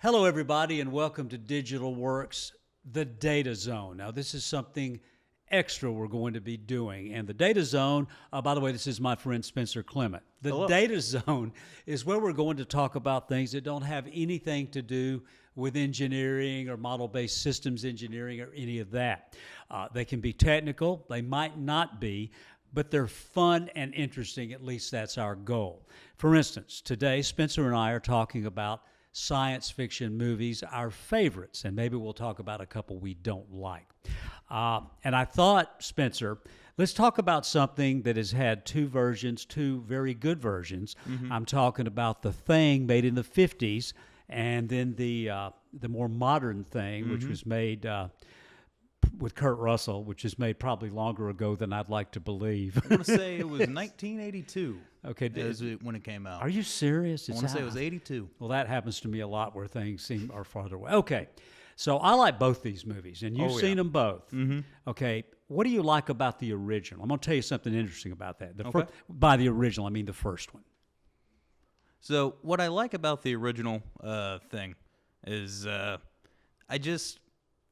Hello, everybody, and welcome to Digital Works, the Datazone. Now, this is something extra we're going to be doing. And the Datazone, by the way, this is my friend Spencer Clement. The Hello. Datazone is where we're going to talk about things that don't have anything to do with engineering or model-based systems engineering or any of that. They can be technical, they might not be, but they're fun and interesting. At least that's our goal. For instance, today, Spencer and I are talking about science fiction movies, our favorites, and maybe we'll talk about a couple we don't like. And I thought, Spencer, let's talk about something that has had two versions, two very good versions. I'm talking about The Thing, made in the 50s, and then the more modern Thing, which was made with Kurt Russell, which is made probably longer ago than I'd like to believe. I want to say it was 1982. Okay, when it came out. Are you serious? I want to say it was 82. Well, that happens to me a lot where things are farther away. Okay, so I like both these movies, and you've seen them both. Okay, what do you like about the original? I'm going to tell you something interesting about that. By the original, I mean the first one. So what I like about the original Thing is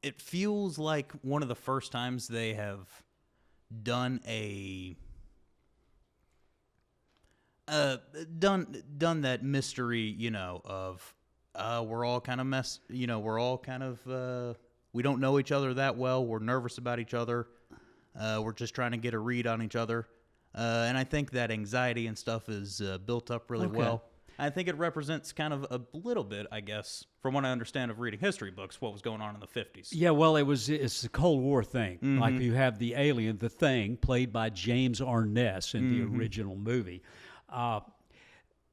it feels like one of the first times they have done done that mystery, of we're all kind of we don't know each other that well. We're nervous about each other. We're just trying to get a read on each other. And I think that anxiety and stuff is built up really well. I think it represents kind of a little bit, I guess, from what I understand of reading history books, what was going on in the 50s. Yeah, well, it's the Cold War thing. Like you have the alien, the Thing, played by James Arness in the original movie,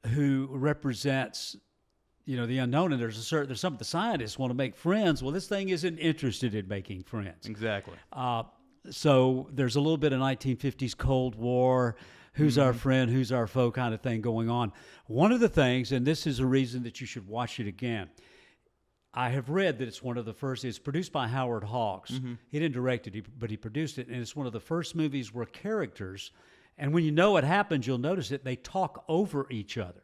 who represents, the unknown. And there's some of the scientists want to make friends. Well, this thing isn't interested in making friends. Exactly. So there's a little bit of 1950s Cold War. Who's our friend, who's our foe kind of thing going on. One of the things, and this is a reason that you should watch it again, I have read that it's one of the first, it's produced by Howard Hawks. He didn't direct it, but he produced it, and it's one of the first movies where characters, and when you know what happens, you'll notice it, they talk over each other.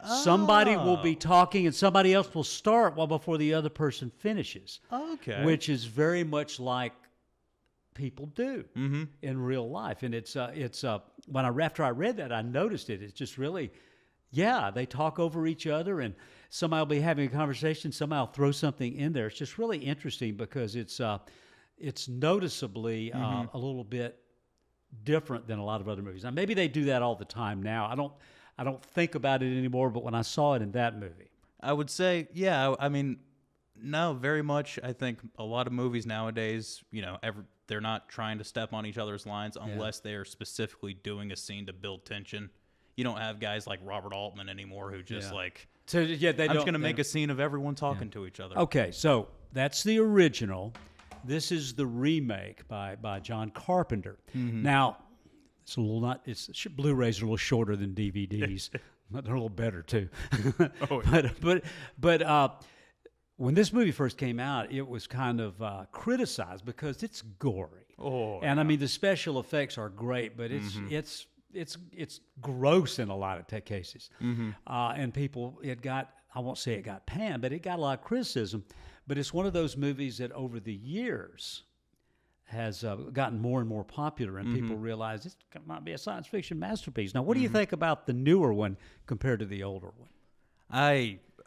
Somebody will be talking, and somebody else will start before the other person finishes. Okay. Which is very much like people do in real life. And after I read that, I noticed it. It's just really, they talk over each other, and somebody will be having a conversation, somebody will throw something in there. It's just really interesting because it's noticeably a little bit different than a lot of other movies. Now, maybe they do that all the time now. I don't think about it anymore, but when I saw it in that movie, I would say, no, very much. I think a lot of movies nowadays, they're not trying to step on each other's lines unless they are specifically doing a scene to build tension. You don't have guys like Robert Altman anymore who just I'm just going to make a scene of everyone talking to each other. Okay, so that's the original. This is the remake by John Carpenter. Now, it's Blu-rays are a little shorter than DVDs. They're a little better too. But when this movie first came out, it was kind of criticized because it's gory. I mean, the special effects are great, but it's gross in a lot of cases. And people, I won't say it got panned, but it got a lot of criticism. But it's one of those movies that over the years has gotten more and more popular, and people realize this might be a science fiction masterpiece. Now, what do you think about the newer one compared to the older one?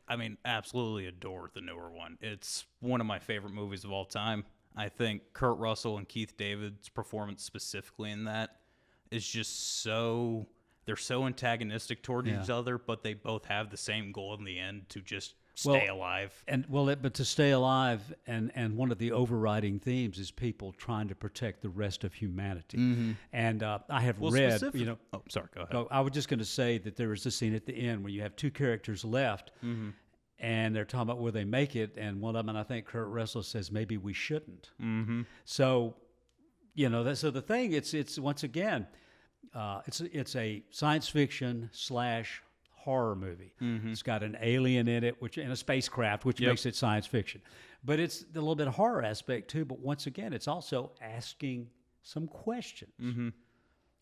I mean, absolutely adore the newer one. It's one of my favorite movies of all time. I think Kurt Russell and Keith David's performance specifically in that is just they're so antagonistic toward each other, but they both have the same goal in the end to just stay alive. But to stay alive, and one of the overriding themes is people trying to protect the rest of humanity. And I have read, Oh, sorry, go ahead. I was just going to say that there is a scene at the end where you have two characters left, and they're talking about will they make it, and one of them, and I think Kurt Russell says maybe we shouldn't. So, so the thing, it's once again, it's a science fiction / horror movie. It's got an alien in it, and a spacecraft, which makes it science fiction. But it's a little bit of horror aspect too. But once again, it's also asking some questions.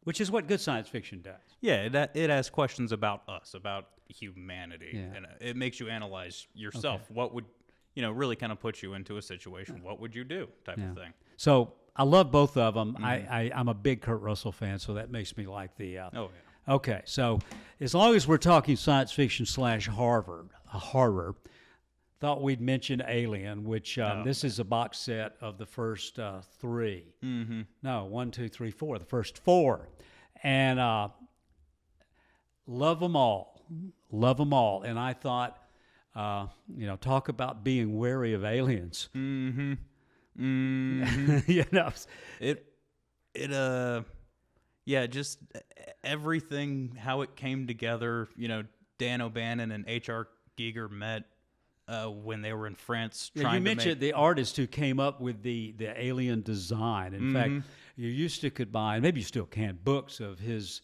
which is what good science fiction does. Yeah, it asks questions about us, about humanity, Yeah. and it makes you analyze yourself. Okay. What would, really kind of put you into a situation? What would you do, type of thing. So I love both of them. I'm a big Kurt Russell fan, so that makes me like the. Oh yeah. Okay, so as long as we're talking science fiction / horror, thought we'd mention Alien, which this is a box set of the first 3. Mm-hmm. No, 1, 2, 3, 4. The first 4, and love them all. And I thought, talk about being wary of aliens. Mm-hmm. Mm-hmm. Just everything, how it came together. Dan O'Bannon and H.R. Giger met when they were in France. You mentioned the artist who came up with the alien design. In fact, you used to could buy, and maybe you still can, books of his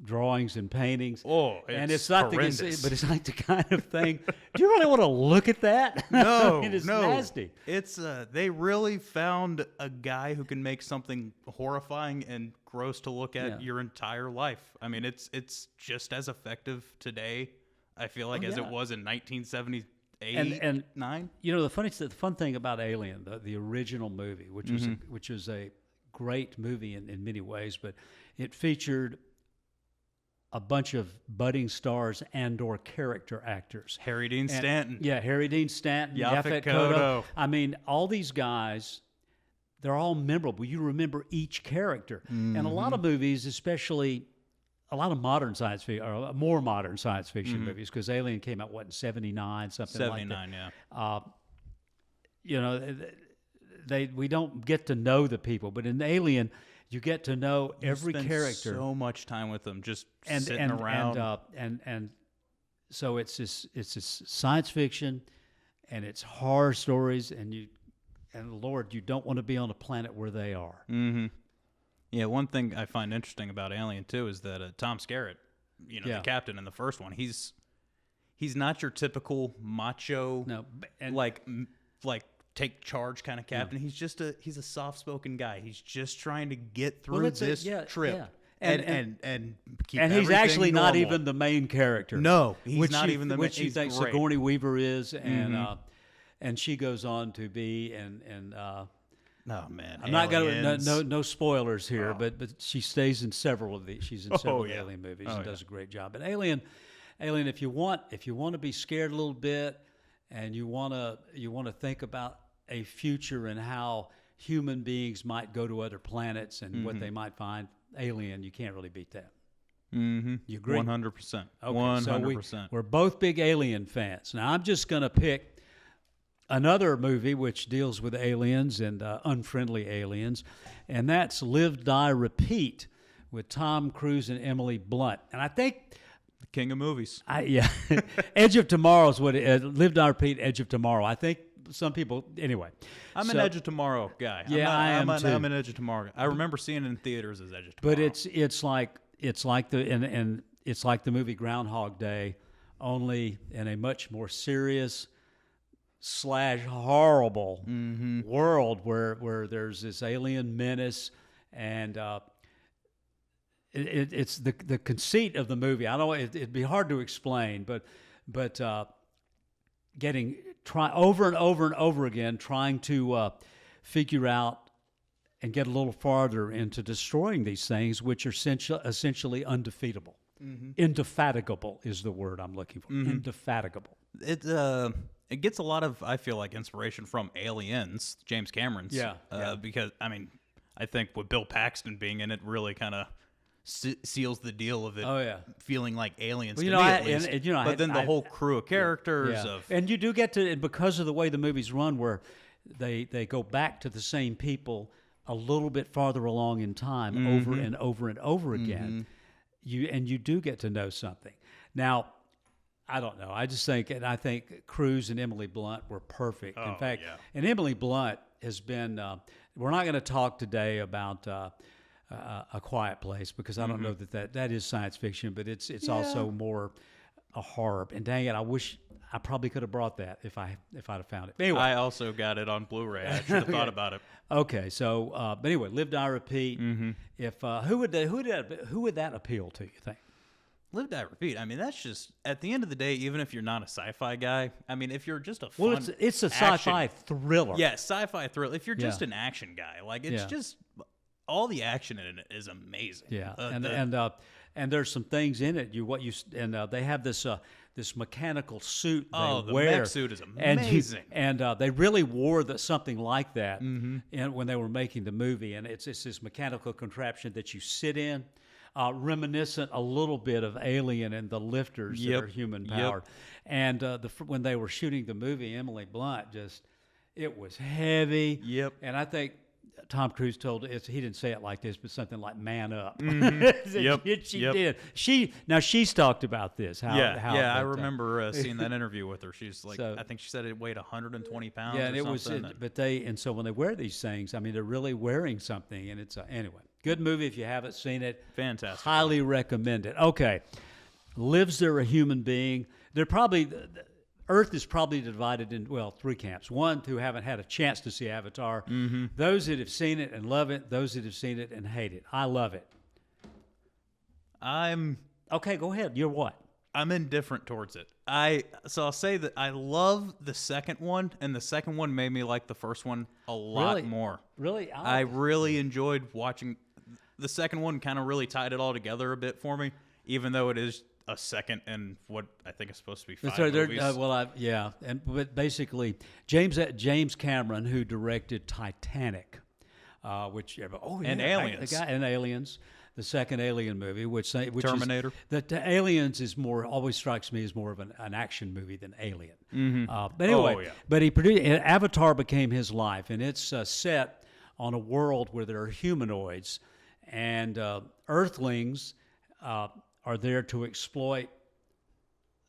drawings and paintings. Oh, and it's not horrendous. but it's like the kind of thing. Do you really want to look at that? No, it's no. nasty. It's they really found a guy who can make something horrifying and gross to look at your entire life. I mean, it's just as effective today, I feel like, as it was in 1978 and 9. The fun thing about Alien, the original movie, which was a great movie in many ways, but it featured a bunch of budding stars and/or character actors. Harry Dean Stanton. Yeah, Harry Dean Stanton, Yaphet Kotto. Kotto. I mean, all these guys, they're all memorable. You remember each character. And a lot of movies, especially a lot of modern science fiction, or more modern science fiction movies, because Alien came out, in 79, something like that. 79, yeah. We don't get to know the people, but in Alien, you get to know every character. So much time with them, just sitting around. And so it's this science fiction, and it's horror stories, and Lord, you don't want to be on a planet where they are. Mm-hmm. Yeah, one thing I find interesting about Alien too is that Tom Skerritt, the captain in the first one, he's not your typical macho, like take charge kind of captain. He's just he's a soft-spoken guy. He's just trying to get through this trip. Yeah. And keep and he's actually normal. Not even the main character. No, he's not even the main. Which you think great. Sigourney Weaver is, and she goes on to be and. Oh man, I'm not gonna no spoilers here, but she stays in several of these. She's in several Alien movies and does a great job. But Alien, if you want to be scared a little bit, and you want to think about a future and how human beings might go to other planets and what they might find, Alien, you can't really beat that. Mm-hmm. You agree? 100%. Okay, 100%. So we're both big Alien fans. Now I'm just gonna pick another movie which deals with aliens and unfriendly aliens, and that's Live, Die, Repeat with Tom Cruise and Emily Blunt. And I think the king of movies. Edge of Tomorrow is what Live, Die, Repeat, Edge of Tomorrow. I think some people, anyway. I'm an Edge of Tomorrow guy. Yeah, I am too. I'm an Edge of Tomorrow guy. I remember seeing it in theaters as Edge of Tomorrow. But it's like the movie Groundhog Day, only in a much more serious / horrible world where there's this alien menace, and it's the conceit of the movie. I know it'd be hard to explain, but over and over and over again trying to figure out and get a little farther into destroying these things, which are essentially undefeatable. Indefatigable is the word I'm looking for. Indefatigable. It gets a lot of, I feel like, inspiration from Aliens, James Cameron's. Yeah. Because, I mean, I think with Bill Paxton being in it really kind of seals the deal of it feeling like aliens to me, at least. But then the whole crew of characters. And you do get to, because of the way the movies run, where they go back to the same people a little bit farther along in time over and over and over again, you do get to know something. Now, I don't know. I think Cruise and Emily Blunt were perfect. In fact, and Emily Blunt has been. We're not going to talk today about A Quiet Place, because I don't know that is science fiction, but it's also more a horror. And dang it, I wish I probably could have brought that if I'd have found it. But anyway, I also got it on Blu-ray. I should have thought about it. okay. So, but anyway, Live, Die, Repeat. If who would that appeal to? You think? Live, Die, Repeat. I mean, that's just, at the end of the day, even if you're not a sci-fi guy, I mean, if you're just a fun it's a sci-fi thriller. Yeah, sci-fi thriller. If you're just an action guy, like, it's just, all the action in it is amazing. Yeah, and there's some things in it. They have this this mechanical suit they the wear. mech suit is amazing. And they really wore something like that when they were making the movie. And it's this mechanical contraption that you sit in. Reminiscent a little bit of Alien and the lifters that are human powered. And when they were shooting the movie, Emily Blunt it was heavy. Yep. And I think Tom Cruise told he didn't say it like this, but something like "man up." She did. She's talked about this. I remember seeing that interview with her. She's like, I think she said it weighed 120 pounds. Yeah, and it was. So when they wear these things, I mean, they're really wearing something, and it's anyway. Good movie if you haven't seen it. Fantastic. Highly recommend it. Okay. Lives there a human being? Earth is probably divided in, 3 camps. One, who haven't had a chance to see Avatar. Those that have seen it and love it. Those that have seen it and hate it. I love it. Okay, go ahead. You're what? I'm indifferent towards it. So I'll say that I love the second one, and the second one made me like the first one a lot more. Really? I really enjoyed watching. The second one kind of really tied it all together a bit for me, even though it is a second and what I think is supposed to be 5 movies. But basically, James Cameron, who directed Titanic, and Aliens, and Aliens, the second Alien movie, which Terminator. The Aliens always strikes me as more of an action movie than Alien. But anyway, but he produced Avatar became his life, and it's set on a world where there are humanoids, and Earthlings are there to exploit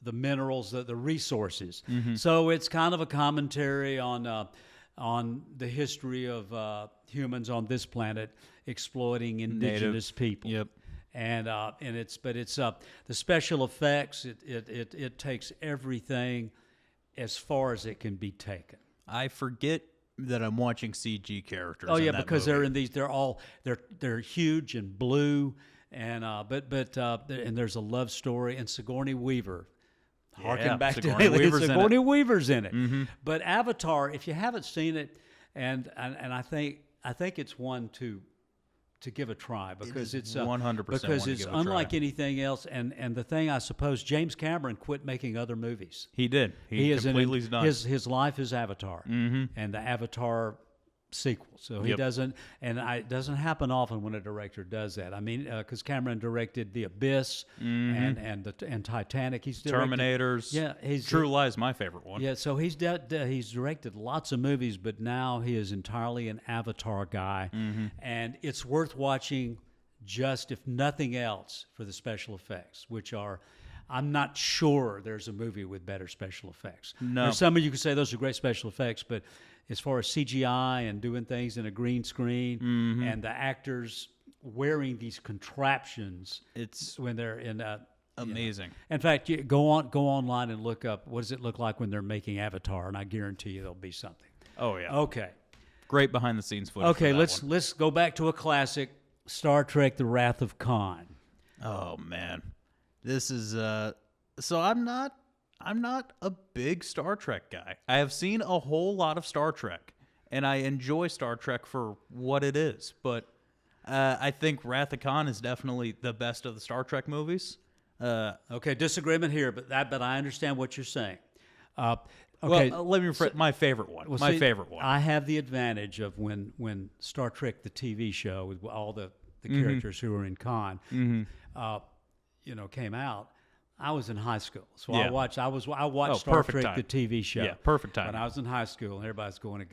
the minerals, the resources. So it's kind of a commentary on the history of humans on this planet exploiting indigenous people. Yep. And it's the special effects. It takes everything as far as it can be taken. I forget that I'm watching CG characters. Oh yeah, in that because movie. they're in these. They're huge and blue. And and there's a love story, and Sigourney Weaver, harking back to Sigourney Weaver's in it. But Avatar, if you haven't seen it, and I think it's one to give a try because it's 100% because it's unlike anything else. And the thing, I suppose, James Cameron quit making other movies. He did. He completely is done. His life is Avatar, and the Avatar sequel. So he doesn't, and it doesn't happen often when a director does that. I mean, because Cameron directed The Abyss and Titanic. He's directed, Terminators. Yeah, True Lies, my favorite one. Yeah, so he's directed lots of movies, but now he is entirely an Avatar guy, and it's worth watching. Just if nothing else, for the special effects, which are. I'm not sure there's a movie with better special effects. No. There's some of you could say those are great special effects, but as far as CGI and doing things in a green screen and the actors wearing these contraptions, it's when they're in amazing. In fact, you go online and look up what does it look like when they're making Avatar, and I guarantee you there'll be something. Oh yeah. Okay. Great behind the scenes footage. Okay, let's go back to a classic, Star Trek: The Wrath of Khan. Oh man. This is so I'm not a big Star Trek guy. I have seen a whole lot of Star Trek, and I enjoy Star Trek for what it is. But I think Wrath of Khan is definitely the best of the Star Trek movies. Okay, disagreement here, but I understand what you're saying. Okay, well, let me rephrase. My favorite one. Favorite one. I have the advantage of when Star Trek, the TV show, with all the characters who were in Khan, came out. I was in high school, so I watched Star Trek, the TV show. Yeah, perfect time. When I was in high school, and everybody's going,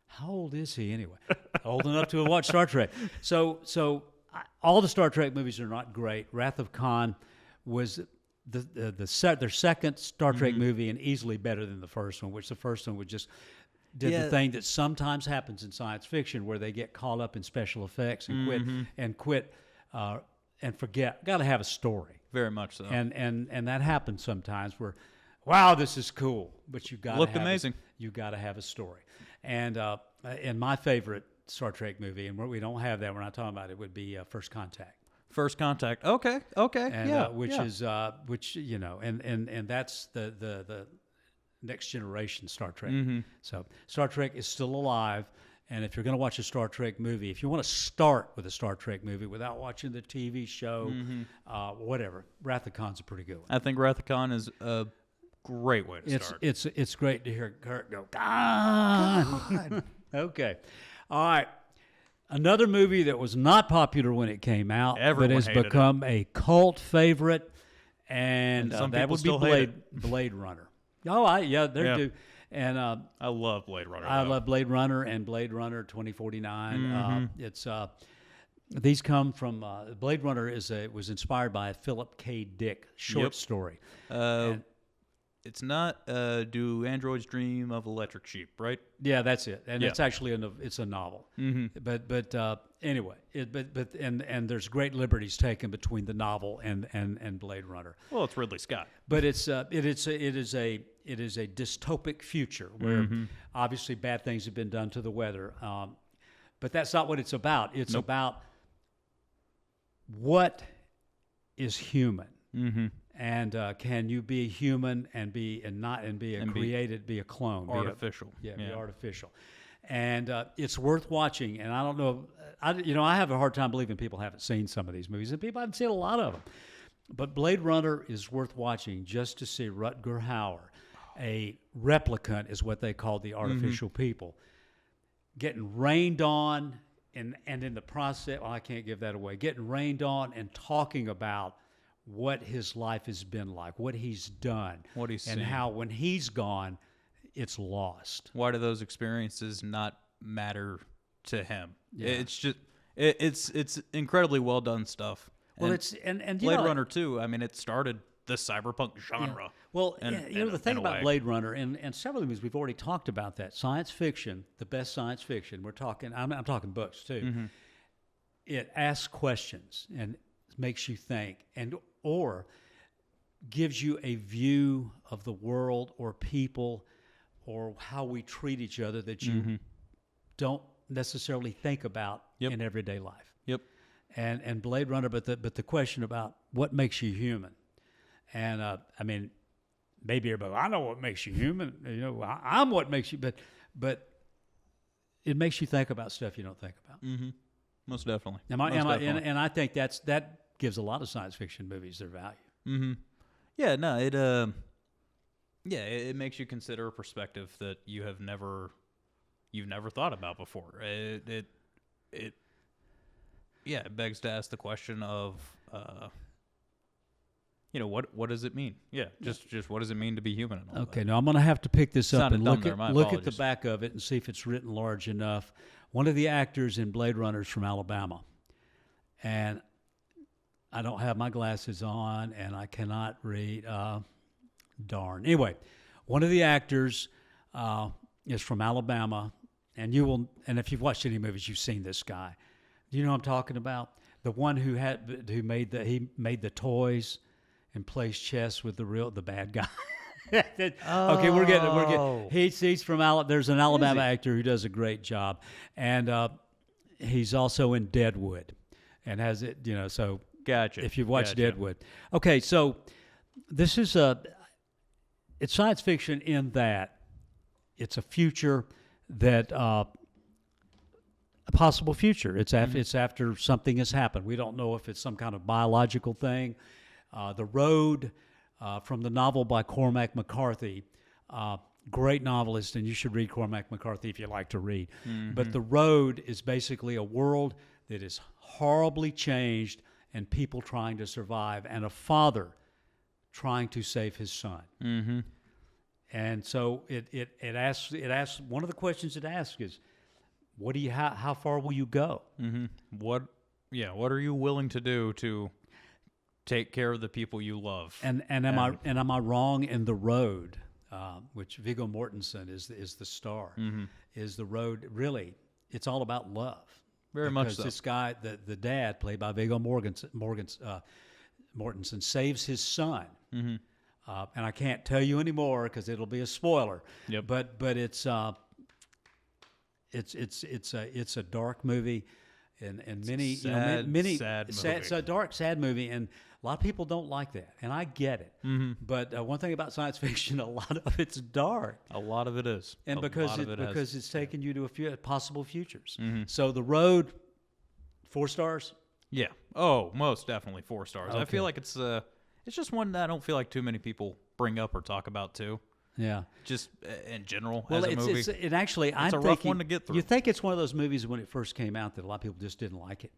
how old is he anyway? Old enough to have watched Star Trek. So all the Star Trek movies are not great. Wrath of Khan was their second Star Trek movie, and easily better than the first one, which the first one did the thing that sometimes happens in science fiction, where they get caught up in special effects and quit and forget. Got to have a story. Very much so. And that happens sometimes where, wow, this is cool, but you got Looked amazing. You got to have a story. And my favorite Star Trek movie, and we don't have that, we're not talking about it, would be First Contact. First Contact. Okay. And, yeah. which yeah. is which you know, and that's the next generation Star Trek. So Star Trek is still alive. And if you're going to watch a Star Trek movie, if you want to start with a Star Trek movie without watching the TV show, whatever, Wrath of Khan's a pretty good one. I think Wrath of Khan is a great way to start. It's great to hear Kurt go, God. Okay. All right. Another movie that was not popular when it came out, Everyone but has hated become a cult favorite, and some that people would be still hate Blade Runner. Oh, yeah, they do. And I love Blade Runner. I love Blade Runner and Blade Runner 2049. It's these come from Blade Runner was inspired by a Philip K. Dick short story. It's not Do Androids Dream of Electric Sheep, right? Yeah, that's it. And it's actually it's a novel. But anyway, and there's great liberties taken between the novel and Blade Runner. Well, it's Ridley Scott. But it is a dystopic future where obviously bad things have been done to the weather. But that's not what it's about. It's about what is human. And can you be human and be a clone, Artificial. Be artificial. And it's worth watching. And I don't know, I have a hard time believing people haven't seen some of these movies, and people haven't seen a lot of them. But Blade Runner is worth watching just to see Rutger Hauer, a replicant is what they call the artificial people, getting rained on, and in the process, well, I can't give that away, getting rained on and talking about what his life has been like, what he's done, what he's and seen. how when he's gone, it's lost. Why do those experiences not matter to him? Yeah. It's just it's incredibly well done stuff. Well, and Blade Runner 2, I mean, it started the cyberpunk genre. Yeah. Well, the thing about Blade Runner and several of these, we've already talked about that. Science fiction, the best science fiction. We're talking. I'm talking books too. It asks questions and makes you think, or gives you a view of the world or people or how we treat each other that you don't necessarily think about in everyday life. Yep. And Blade Runner, but the question about what makes you human, and I mean, maybe everybody, I know what makes you human. I'm what makes you, but it makes you think about stuff you don't think about. Most definitely. And I think that gives a lot of science fiction movies their value. Yeah, no, it makes you consider a perspective that you've never thought about before. It begs to ask the question of what does it mean? Yeah, just what does it mean to be human? And all Okay, that. now I'm going to have to pick this up and look at the apologies. back of it and see if it's written large enough. One of the actors in Blade Runner is from Alabama, and I don't have my glasses on, and I cannot read. Darn. Anyway, one of the actors is from Alabama, and if you've watched any movies, you've seen this guy. Do you know what I'm talking about? The one who made the toys and plays chess with the bad guy. Okay, we're getting. He's from Alabama. There's an Alabama actor who does a great job, and he's also in Deadwood, and has it. So. Gotcha. If you've watched Deadwood. Okay, so this is it's science fiction in that it's a future that a possible future. It's after something has happened. We don't know if it's some kind of biological thing. The Road from the novel by Cormac McCarthy, great novelist, and you should read Cormac McCarthy if you like to read. But The Road is basically a world that is horribly changed, and people trying to survive, and a father trying to save his son. And so it asks one of the questions it asks is, how far will you go? What are you willing to do to take care of the people you love? And am I wrong in The Road, which Viggo Mortensen is the star? Is The Road really? It's all about love. Very much so. Because this guy, the dad, played by Viggo Mortensen saves his son. And I can't tell you anymore because it'll be a spoiler. Yep. But it's a dark movie, and many many sad it's movie. it's a dark, sad movie, and a lot of people don't like that, and I get it. But one thing about science fiction, a lot of it's dark, A lot of it is, and A because lot of it has- because it's taking you to a few possible futures. So The Road, 4 stars. yeah. Oh, most definitely 4 stars. I Okay. feel like it's just one that I don't feel like too many people bring up or talk about too. Yeah. Just in general Well, as a movie. it actually, I'm a rough thinking, one to get through. You think it's one of those movies when it first came out that a lot of people just didn't like it,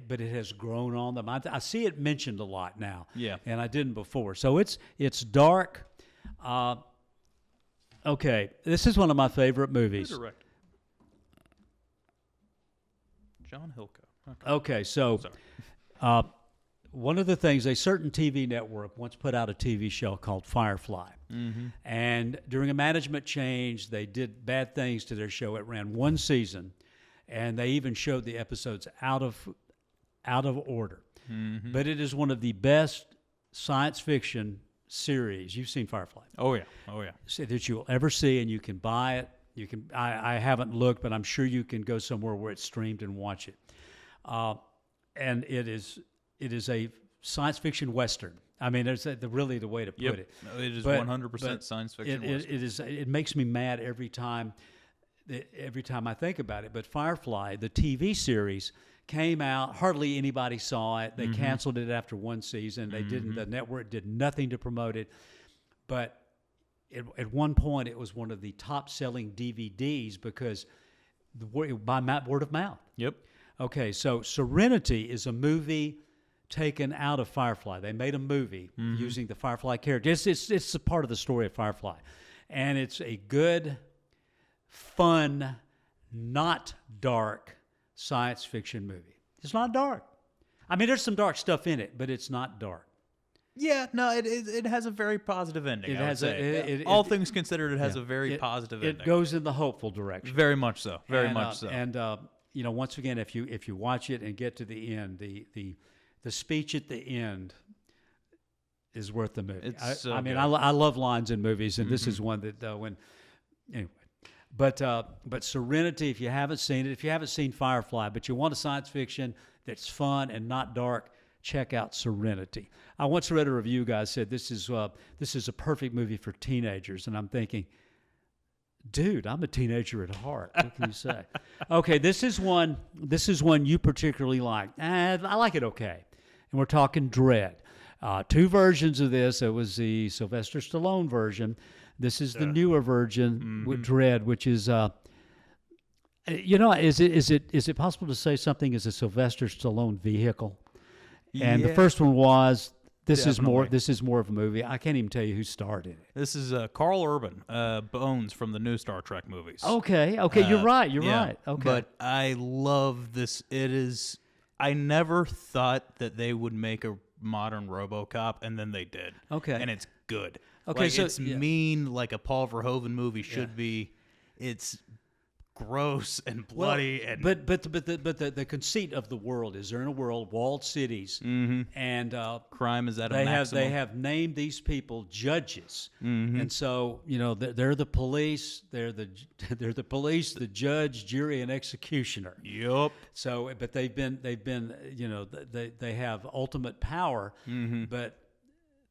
but it has grown on them. I see it mentioned a lot now, Yeah. and I didn't before. So it's dark. Okay, this is one of my favorite movies. Who directed? John Hilco. Okay. Okay, so one of the things, a certain TV network once put out a TV show called Firefly. And during a management change, they did bad things to their show. It ran 1 season, and they even showed the episodes out of order. But it is one of the best science fiction series. You've seen Firefly. Oh yeah. That you will ever see, and you can buy it. You can. I haven't looked, but I'm sure you can go somewhere where it's streamed and watch it. And it is a science fiction western. I mean, there's really the way to put it. It is But- 100% but science fiction. It makes me mad every time I think about it. But Firefly, the TV series, came out. Hardly anybody saw it. They canceled it after 1 season. They didn't. The network did nothing to promote it. But at one point, it was one of the top-selling DVDs because by word of mouth. Yep. Okay, so Serenity is a movie taken out of Firefly. They made a movie using the Firefly character. It's a part of the story of Firefly. And it's a good, fun, not dark science fiction movie. It's not dark. I mean, there's some dark stuff in it, but it's not dark. Yeah, no, it has a very positive ending. It I would has say. All things considered, it has a very positive ending. It goes in the hopeful direction. Very much so. Very And, much so. And once again, if you watch it and get to the end, the speech at the end is worth the movie. It's so I mean, good. I love lines in movies, and this is one that anyway. But Serenity, if you haven't seen it, if you haven't seen Firefly, but you want a science fiction that's fun and not dark, check out Serenity. I once read a review guy said this is a perfect movie for teenagers, and I'm thinking, dude, I'm a teenager at heart. What can you say? Okay, this is one you particularly like. I like it okay. And we're talking Dread. 2 versions of this. It was the Sylvester Stallone version. This is the newer version with Dread, which is is it possible to say something is a Sylvester Stallone vehicle? And the first one was. This is more of a movie. I can't even tell you who starred in it. This is Carl Urban, Bones from the new Star Trek movies. Okay, you're right. You're Yeah, right. Okay. But I love this. I never thought that they would make a modern RoboCop, and then they did. Okay. And it's good. Okay, Like, so- it's yeah. mean like a Paul Verhoeven movie should be. It's gross and bloody and But the conceit of the world is they're in a world, walled cities, and crime is at a they maximum. have named these people judges, and so they're the police, they're the police, the judge, jury, and executioner. Yup. So, but they've been they have ultimate power, but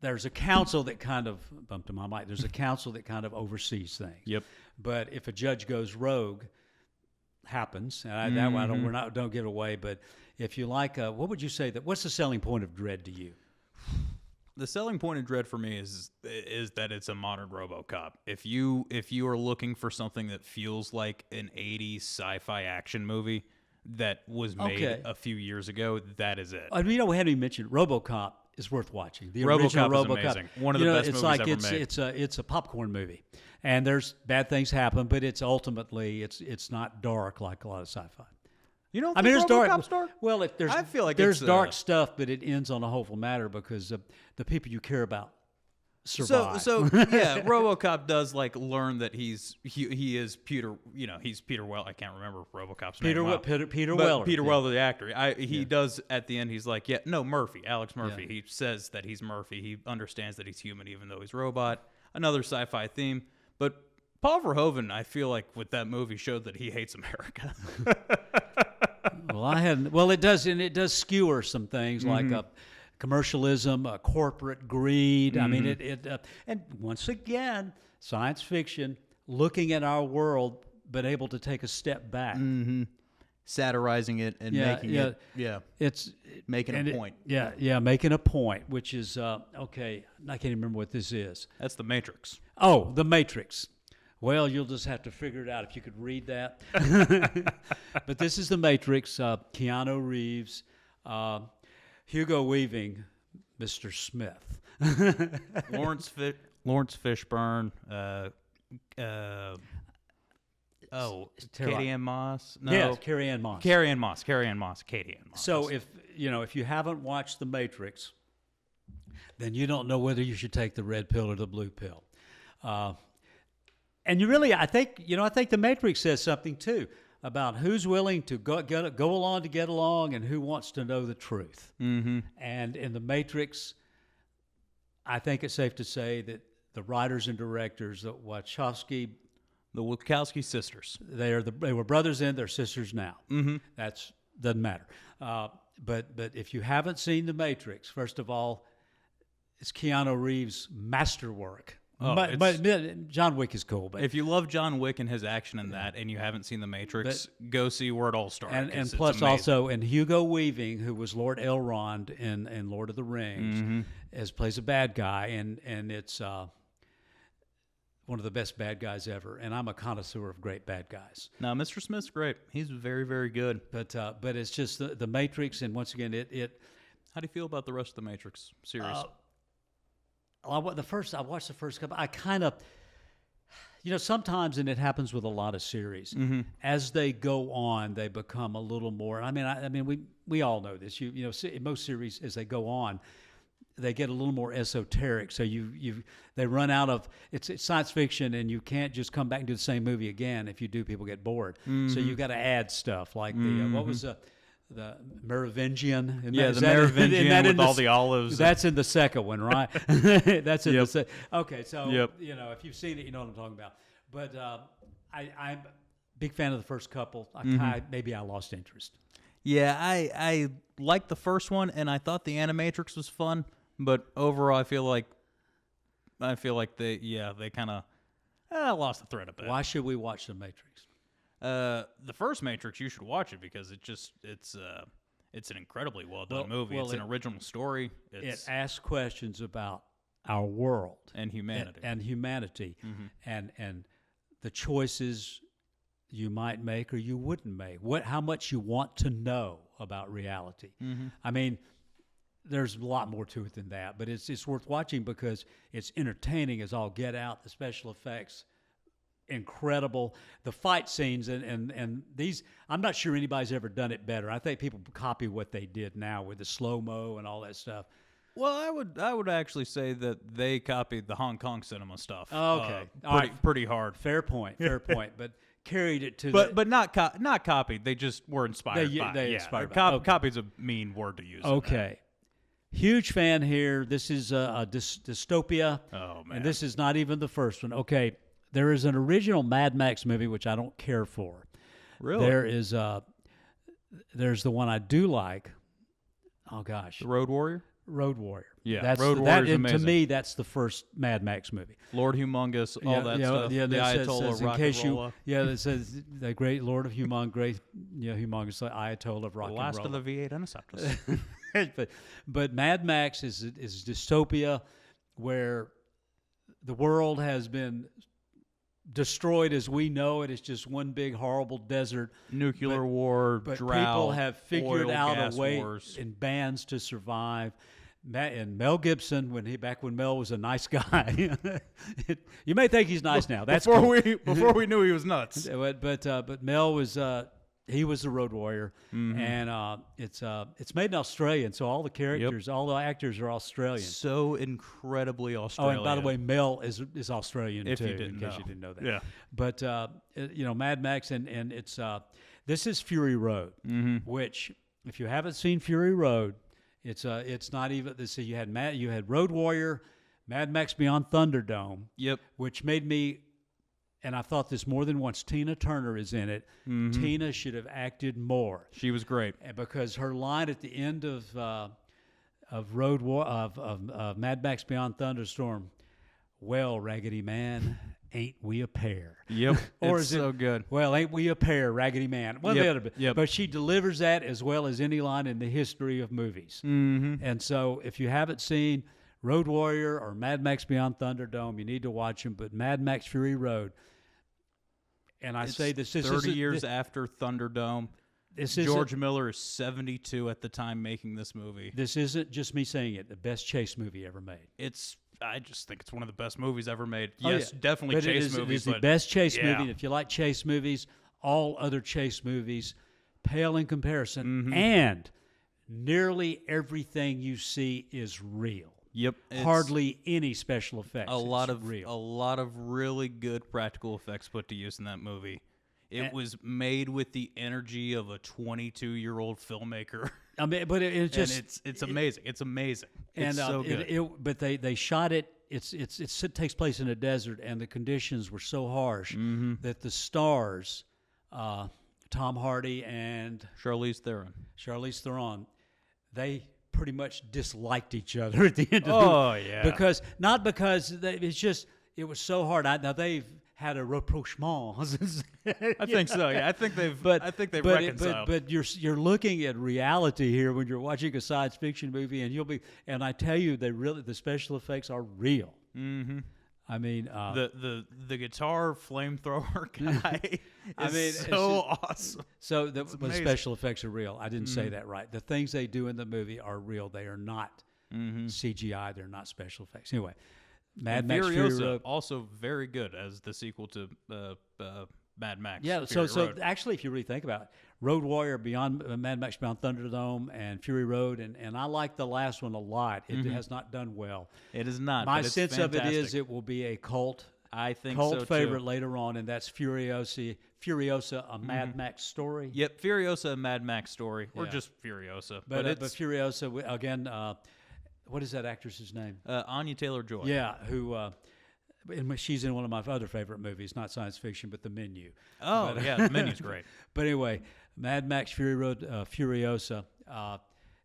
there's a council that kind of bumped to my mic. There's a council that kind of oversees things. Yep. But if a judge goes rogue, happens, and don't give it away. But if you like, what would you say what's the selling point of Dread to you? The selling point of Dread for me is that it's a modern RoboCop. If you are looking for something that feels like an 80s sci-fi action movie that was made a few years ago, that is it. We haven't even mentioned RoboCop is worth watching. The RoboCop original is RoboCop, amazing. One of the best it's movies like ever made. It's a popcorn movie, and there's bad things happen, but it's ultimately it's not dark like a lot of sci-fi. You don't I mean, think there's RoboCop's dark. dark? Well, I feel like there's it's, dark stuff, but it ends on a hopeful matter because the people you care about survive. So yeah, RoboCop does like learn that he is Peter. You know, he's Peter Well. I can't remember RoboCop's name. Peter But Weller. Peter Weller, the actor. He does at the end. He's like, yeah, no, Murphy, Alex Murphy. Yeah. He says that he's Murphy. He understands that he's human, even though he's robot. Another sci-fi theme, but Paul Verhoeven, I feel like with that movie showed that he hates America. Well, I hadn't. Well, it does, and it does skewer some things like commercialism, corporate greed. I mean, and once again, science fiction looking at our world, but able to take a step back, Satirizing it and making it, it's making a point. Making a point, which is okay. I can't even remember what this is. That's The Matrix. Oh, The Matrix. Well, you'll just have to figure it out if you could read that. But this is The Matrix. Keanu Reeves, Hugo Weaving, Mr. Smith. Lawrence Fishburne. Katie Ann Moss. No, Yes, Carrie Ann Moss. Katie Ann Moss. So if you haven't watched The Matrix, then you don't know whether you should take the red pill or the blue pill. And you really, I think The Matrix says something too about who's willing to go along to get along and who wants to know the truth. Mm-hmm. And in The Matrix, I think it's safe to say that the writers and directors, the Wachowski sisters. They were brothers then, they're sisters now. Mm-hmm. That doesn't matter. But if you haven't seen The Matrix, first of all, it's Keanu Reeves' masterwork. But John Wick is cool. But if you love John Wick and his action in that, and you haven't seen The Matrix, go see where it all started. And plus also, and Hugo Weaving, who was Lord Elrond in Lord of the Rings, plays a bad guy, and it's one of the best bad guys ever. And I'm a connoisseur of great bad guys. No, Mr. Smith's great. He's very, very good. But it's just the Matrix, and once again, it. How do you feel about the rest of the Matrix series? I watched the first couple. I kind of, sometimes, and it happens with a lot of series, as they go on, they become a little more. I mean, we all know this. In most series, as they go on, they get a little more esoteric. So they run out of it's science fiction, and you can't just come back and do the same movie again. If you do, people get bored. So you've got to add stuff like what was the Merovingian. The Merovingian with all the olives. That's in the second one, right? That's in the second. Okay, so if you've seen it, you know what I'm talking about. But I'm a big fan of the first couple. Maybe I lost interest. Yeah, I liked the first one, and I thought the Animatrix was fun. But overall, I feel like they kind of lost the thread a bit. Why should we watch The Matrix? The first Matrix, you should watch it because it's an incredibly well done movie. It's an original story. It asks questions about our world and humanity and the choices you might make or you wouldn't make. How much you want to know about reality. I mean, there's a lot more to it than that, but it's worth watching because it's entertaining as all get out. The special effects, incredible. The fight scenes and these, I'm not sure anybody's ever done it better. I think people copy what they did now with the slow-mo and all that stuff. Well, I would actually say that they copied the Hong Kong cinema stuff. Okay, pretty hard. Fair point. But carried it to but not copied. They just were inspired. Inspired. Copy's a mean word to use. Okay. Huge fan here. This is a dystopia. Oh man. And this is not even the first one. Okay. There is an original Mad Max movie which I don't care for. Really? There's the one I do like. Oh gosh. The Road Warrior? Road Warrior. Yeah, Road Warrior's amazing. To me, that's the first Mad Max movie. Lord Humongous, all that stuff. Yeah, the Ayatollah Rock and Rolla. It says the great Lord of Humongous, Ayatollah of Rock and Rolla. The last of the V8 Interceptors. but Mad Max is dystopia where the world has been destroyed as we know it. It's just one big horrible desert. Nuclear war, but drought, people have figured out a way wars. in bands to survive. And Mel Gibson, back when Mel was a nice guy, you may think he's nice now. That's before we knew he was nuts. But Mel was He was the Road Warrior, and it's made in Australia, and so all the characters, all the actors are Australian. So incredibly Oh, Australian. and by the way, Mel is Australian If too, you didn't in case know. you didn't know that. Yeah. But Mad Max, and it's this is Fury Road, which if you haven't seen Fury Road, it's not even. So you had Road Warrior, Mad Max Beyond Thunderdome, Yep. which made me. And I've thought this more than once. Tina Turner is in it. Tina should have acted more. She was great. And because her line at the end of Mad Max Beyond Thunderstorm, well, Raggedy Man, ain't we a pair? Yep. Or it's is it, so good. well, ain't we a pair, Raggedy Man? One Yep, the other bit. yep. But she delivers that as well as any line in the history of movies. And so if you haven't seen Road Warrior or Mad Max Beyond Thunderdome, you need to watch them. But Mad Max Fury Road, and I say this 30 years after Thunderdome. George Miller is 72 at the time making this movie. This isn't just me saying it. The best chase movie ever made. I just think it's one of the best movies ever made. Oh, Yes, yeah. definitely But chase it movies. is the but best chase yeah. movie. And if you like chase movies, all other chase movies pale in comparison. And nearly everything you see is real. Yep. It's Hardly any special effects. a lot It's of real. a lot of really good practical effects put to use in that movie. It was made with the energy of a 22-year-old filmmaker. I mean, but it just and it's amazing. It's amazing. It's so good. But they shot it. It takes place in a desert, and the conditions were so harsh that the stars, Tom Hardy and Charlize Theron, they pretty much disliked each other at the end of the Oh, movie. yeah. Because it was so hard. Now they've had a rapprochement. I think so. Yeah, I think they've reconciled. But you're looking at reality here when you're watching a science fiction movie, and I tell you, the special effects are real. I mean, the guitar flamethrower guy is it's so awesome. So the amazing. special effects are real. I didn't say that right. The things they do in the movie are real. They are not CGI. They're not special effects. Anyway, Mad Max Fury Furiosa, Road. also very good as the sequel to Mad Max. Yeah, Fury so Road. actually, if you really think about it, Road Warrior, Beyond Mad Max Beyond Thunderdome, and Fury Road, and I like the last one a lot. It has not done well. It is not. My but it's sense of it is fantastic. it will be a cult I think cult so favorite too. later on, and that's Furiosa, a Mad Max story. Yep, Furiosa, a Mad Max story, or Yeah. just Furiosa. But it's Furiosa again. What is that actress's name? Anya Taylor-Joy. Yeah, who. She's in one of my other favorite movies, not science fiction, but The Menu. Oh, yeah, the menu's great. But anyway, Mad Max Fury Road, Furiosa.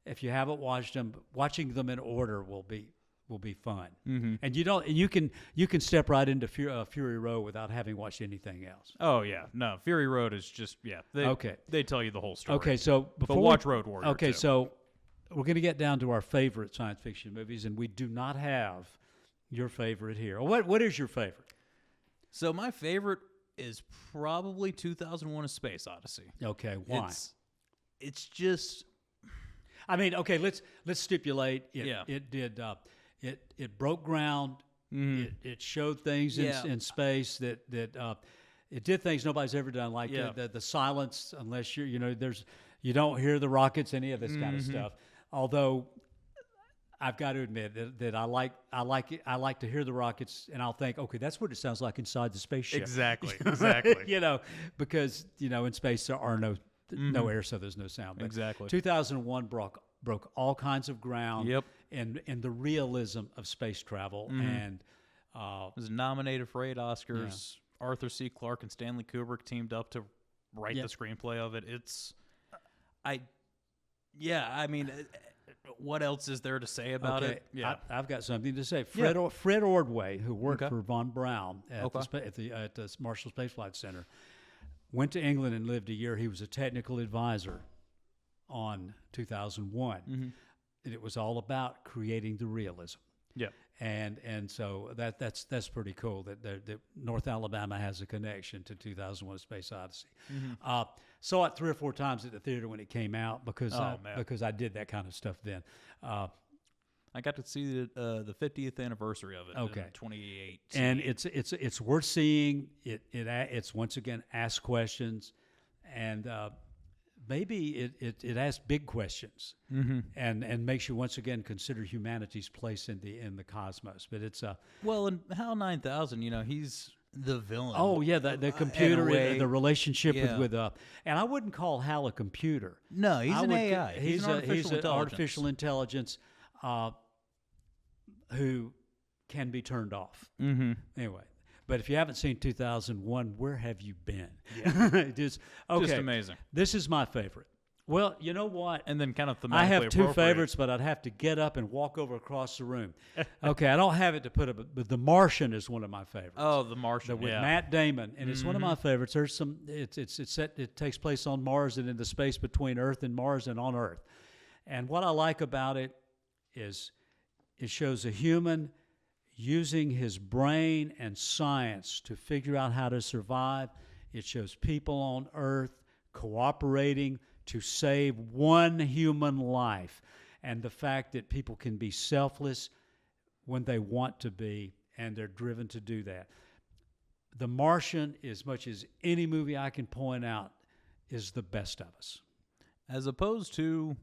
If you haven't watched them, watching them in order will be fun. And you can step right into Fury Road without having watched anything else. Oh yeah, no, Fury Road is just They tell you the whole story. Okay, so but watch Road Warrior. Okay, too. so we're going to get down to our favorite science fiction movies, and we do not have your favorite here. What is your favorite? So my favorite is probably 2001: A Space Odyssey. Okay, why? It's just. I mean, okay, let's stipulate it. Yeah. It did. It broke ground. It showed things Yeah. in space that it did things nobody's ever done, like Yeah. the silence. Unless you don't hear the rockets, any of this kind of stuff. Although I've got to admit that I like to hear the rockets, and I'll think, okay, that's what it sounds like inside the spaceship. Exactly. Because in space there are no air, so there's no sound. But Exactly. 2001 broke all kinds of ground. Yep. In the realism of space travel, and It was nominated for 8 Oscars. Arthur C. Clarke and Stanley Kubrick teamed up to write the screenplay of it. I mean, what else is there to say about it? Yeah. I've got something to say. Fred Ordway, who worked Okay. for von Braun at the Marshall Space Flight Center, went to England and lived a year. He was a technical advisor on 2001. And it was all about creating the realism. Yeah. And so that's pretty cool that North Alabama has a connection to 2001: A Space Odyssey. Saw it 3 or 4 times at the theater when it came out because I did that kind of stuff then. I got to see the 50th anniversary of it in 2018. And it's worth seeing. It's once again ask questions, and maybe it asks big questions and makes you once again consider humanity's place in the cosmos. But it's Well, and HAL 9000, he's the villain. oh yeah, the computer, way, the relationship yeah. with and I wouldn't call Hal a computer. No, he's an AI. He's an artificial intelligence who can be turned off. Mm-hmm. Anyway. But if you haven't seen 2001, where have you been? Yeah. It is okay. Just amazing. This is my favorite. Well, you know what? And then kind of thematically I have two appropriate. favorites, but I'd have to get up and walk over across the room. Okay, I don't have it to put up, but The Martian is one of my favorites. Oh, The Martian, with yeah. Matt Damon, and it's one of my favorites. There's some. It's set. It takes place on Mars and in the space between Earth and Mars and on Earth. And what I like about it is it shows a human using his brain and science to figure out how to survive. It shows people on Earth cooperating to save one human life, and the fact that people can be selfless when they want to be, and they're driven to do that. The Martian, as much as any movie I can point out, is the best of us. As opposed to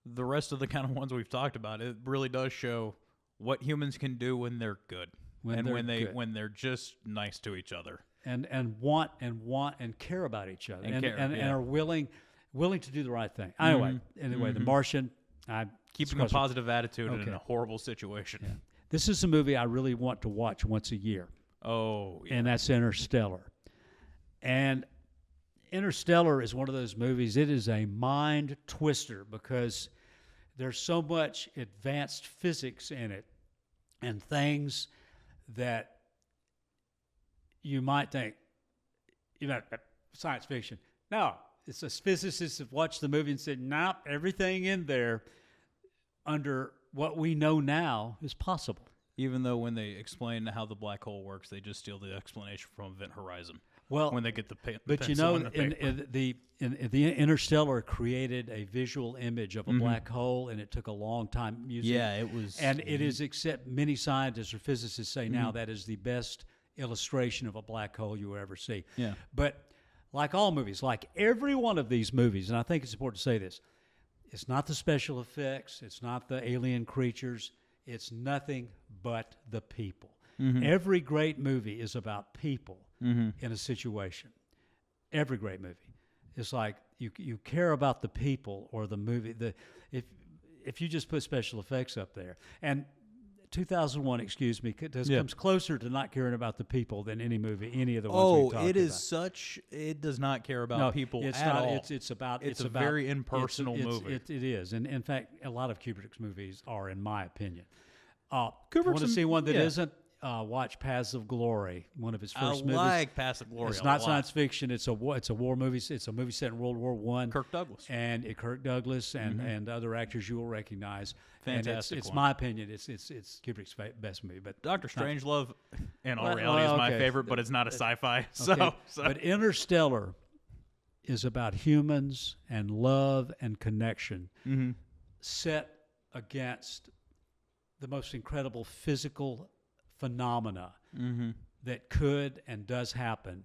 the rest of the kind of ones we've talked about, it really does show what humans can do when they're good, when they're just nice to each other, and want and care about each other, and are willing to do the right thing. Anyway, The Martian. Keeping a positive attitude in a horrible situation. Yeah. This is a movie I really want to watch once a year. Oh, yeah. And that's Interstellar. And Interstellar is one of those movies. It is a mind twister because there's so much advanced physics in it and things that you might think, science fiction. No, it's a physicists have watched the movie and said, nope, everything in there under what we know now is possible. Even though when they explain how the black hole works, they just steal the explanation from Event Horizon. Well, when they get the but pencil in the Interstellar created a visual image of a black hole, and it took a long time using. Yeah, it was, and it is. Except many scientists or physicists say now that is the best illustration of a black hole you will ever see. Yeah, but like all movies, like every one of these movies, and I think it's important to say this: it's not the special effects, it's not the alien creatures, it's nothing but the people. Every great movie is about people in a situation. Every great movie. It's like you care about the people or the movie. If you just put special effects up there. And 2001, comes closer to not caring about the people than any movie, any of the ones we've talked about. It is such. It does not care about people it's at not, all. It's about. It's a very impersonal movie. It is, and in fact, a lot of Kubrick's movies are, in my opinion. Kubrick's want to see one that isn't? Watch Paths of Glory, one of his first movies. I like Paths of Glory. It's not science fiction. It's a war movie. It's a movie set in World War I. Kirk Douglas and other actors you will recognize. Fantastic. And it's my opinion. It's Kubrick's best movie. But Dr. Strangelove, in all reality, is my favorite. But it's not a sci-fi. So. But Interstellar is about humans and love and connection, set against the most incredible physical phenomena that could and does happen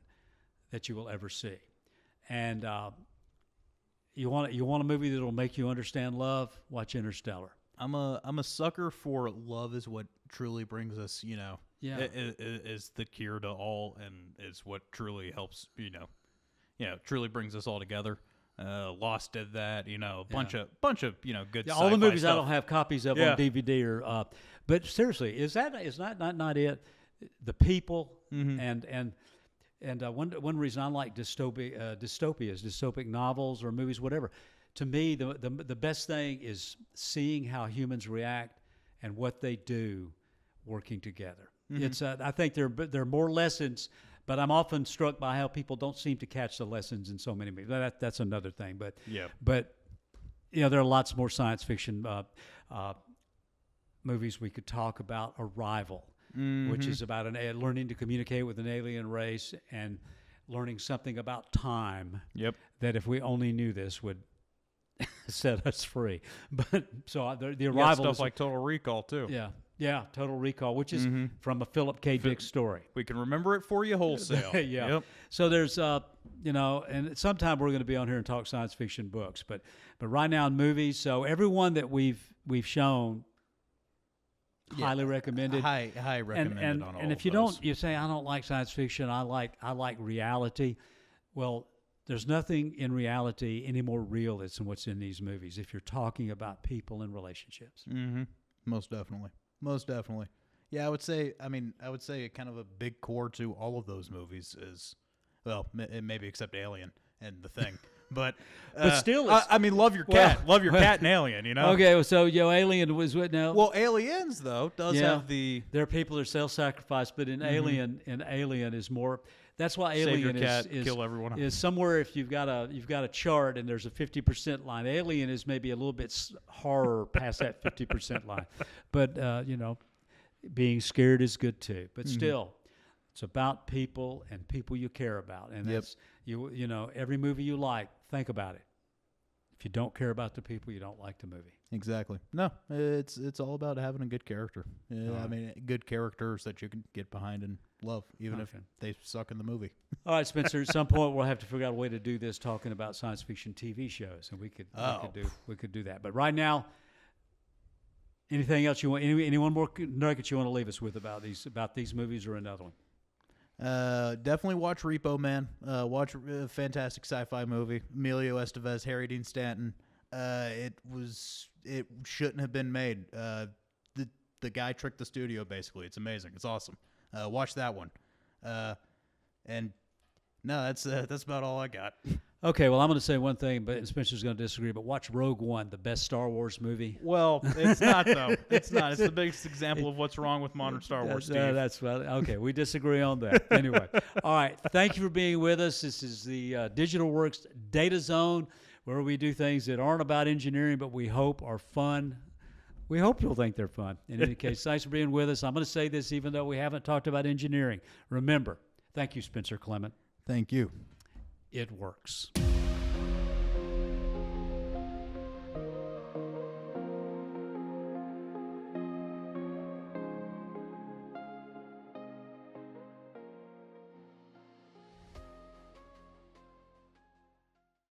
that you will ever see. And you want a movie that will make you understand love? Watch Interstellar. I'm a sucker for love is what truly brings us, is the cure to all, and is what truly helps, truly brings us all together. Lost did that, bunch of good. Yeah, all the movies stuff. I don't have copies of on DVD or. But seriously, is not it? The people and one reason I like dystopic novels or movies, whatever. To me, the best thing is seeing how humans react and what they do working together. It's I think there are more lessons. But I'm often struck by how people don't seem to catch the lessons in so many movies. That's another thing. But there are lots more science fiction movies we could talk about. Arrival, which is about learning to communicate with an alien race and learning something about time. Yep. That if we only knew this would set us free. But so the Arrival stuff like Total Recall too. Yeah. Yeah, Total Recall, which is from a Philip K. Dick story. We can remember it for you wholesale. Yeah. Yep. So there's, and sometime we're going to be on here and talk science fiction books, but right now in movies, so everyone that we've shown, highly recommended. High recommended on all and if of you those. don't, you say I don't like science fiction. I like reality. Well, there's nothing in reality any more real than what's in these movies. If you're talking about people and relationships. Mm-hmm. Most definitely. Most definitely. Yeah, I would say kind of a big core to all of those movies is, well, maybe except Alien and The Thing. But still, I mean, love your cat. Love your cat in Alien, you know? Okay, so, Alien was what now? Well, Aliens, though, does have the... There are people that are self-sacrifice, but in Alien is more... That's why Save Alien your cat, is kill everyone. Is somewhere if you've got a chart and there's a 50% line. Alien is maybe a little bit horror past that 50% line, but being scared is good too. But still, it's about people and people you care about, and that's every movie you like. Think about it. If you don't care about the people, you don't like the movie. Exactly. No, it's all about having a good character. I mean, good characters that you can get behind and love, even if they suck in the movie. All right, Spencer. At some point, we'll have to figure out a way to do this, talking about science fiction TV shows, and we could do that. But right now, anything else you want? Any one more nugget you want to leave us with about these movies, or another one? Definitely watch Repo Man. Watch a fantastic sci-fi movie. Emilio Estevez, Harry Dean Stanton. It shouldn't have been made. The guy tricked the studio, basically. It's amazing. It's awesome. Watch that one. And no, that's about all I got. Okay, well, I'm going to say one thing, but Spencer's going to disagree. But watch Rogue One, the best Star Wars movie. Well, it's not though. It's not. It's the biggest example of what's wrong with modern Star Wars, Steve. That's well, okay. We disagree on that. Anyway, all right. Thank you for being with us. This is the Digital Works Datazone, where we do things that aren't about engineering, but we hope are fun. We hope you'll think they're fun. In any case, thanks for being with us. I'm going to say this even though we haven't talked about engineering. Remember, thank you, Spencer Clement. Thank you. It works.